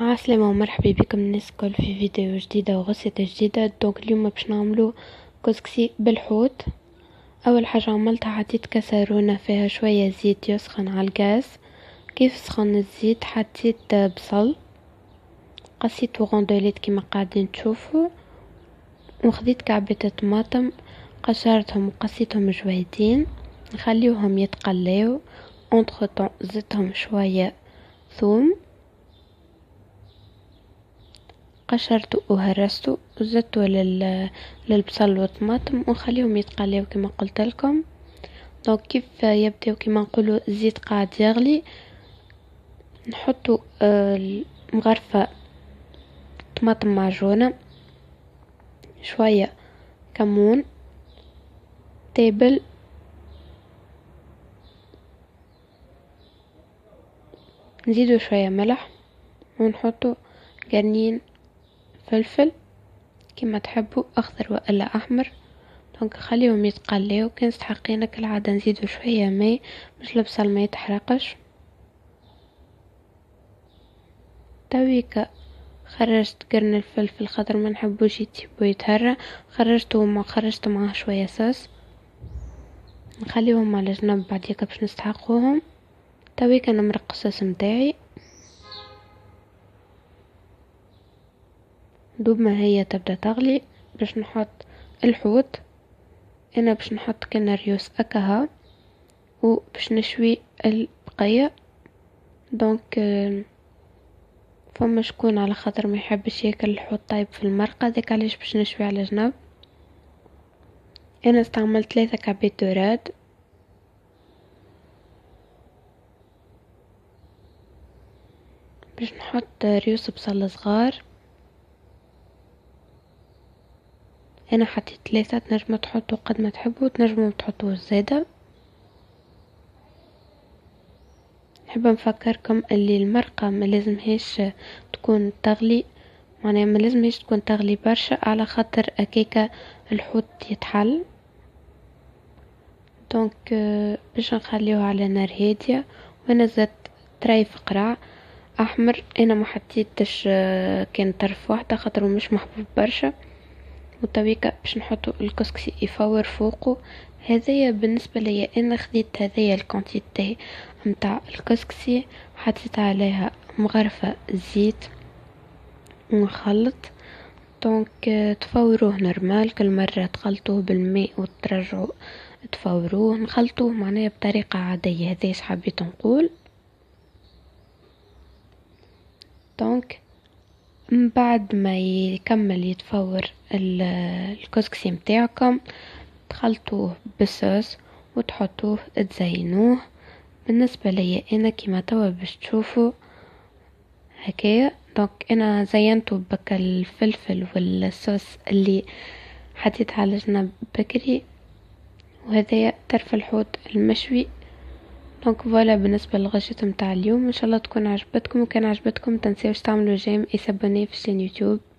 عسلامة ومرحبا بكم الناس الكل في فيديو جديدة وغسالة جديدة. اليوم باش نعملو كسكسي بالحوت. اول حاجة عملتها حطيت كسرونة فيها شوية زيت يسخن على الغاز. كيف سخن الزيت حطيت بصل قصيته غوندوليت كما قاعدين تشوفوا، وخذيت كعبة طماطم قشرتهم وقصيتهم جويدين نخليوهم يتقلاو. زدتهم شوية ثوم قشرته وهرسته وزدته للبصل والطماطم ونخليهم يتقليو كما قلت لكم. دونك كيف يبدأ كما نقولوا الزيت قاعد يغلي نحطوا مغرفة طماطم معجونة، شوية كمون، تابل، نزيدوا شوية ملح ونحطوا قرنين فلفل كما تحبوا اخضر والا احمر. دونك خليهم يتقليو. كان استحقينا كالعادة نزيدوا شوية ماء باش البصل ما يتحرقش. تويكا خرجت قرن الفلفل خضر ما نحبوش يطيب ويتهرى، خرجت معاه شوية صوص نخليهم على جنب بعديك باش نستحقوهم. تويكا نمرق الصوص متاعي دوب ما هي تبدا تغلي باش نحط الحوت. انا باش نحط كنا ريوس اكاها وباش نشوي البقية. دونك فما شكون على خاطر ما يحبش ياكل الحوت طيب في المرقة ديك علاش باش نشوي على جنب. انا استعملت 3 كعبات دوراد باش نحط ريوس بصل صغار. انا حطيت 3، تنجموا تحطوا قد ما تحبوا تنجموا تحطوا زيادة. نحب نفكركم اللي المرقة ما لازمهاش تكون تغلي، معناها ما لازمهاش تكون تغلي برشا على خاطر اكيكا الحوت يتحل. دونك باش نخليوه على نار هادية. وانا زدت طريف قرع احمر، انا ما حطيتش كان طرف واحدة خاطر مش محبوب برشا. وطبيعة باش نحطوا الكسكسي يفور فوقه. هذايا بالنسبة لي انا خديت هذايا الكونتيتي متاع الكسكسي، حطيت عليها مغرفة زيت ونخلط. دونك تفوروه نورمال، كل مرة تخلطوه بالماء وترجعوا تفوروه نخلطوه معناه بطريقة عادية. هذاش حبيت نقول. دونك من بعد ما يكمل يتفور الكسكسي متاعكم تخلطوه بالصوص وتحطوه تزينوه. بالنسبة لي انا كما توا باش تشوفوا هكايا. دونك انا زينته بك الفلفل والصوص اللي حطيت على جنب بكري، وهذا طرف الحوت المشوي. دونك فوالا بالنسبة للغشة متاع اليوم. ان شاء الله تكون عجبتكم، وكان عجبتكم تنسيوش تعملوا جيم اي سابوني في الشين يوتيوب.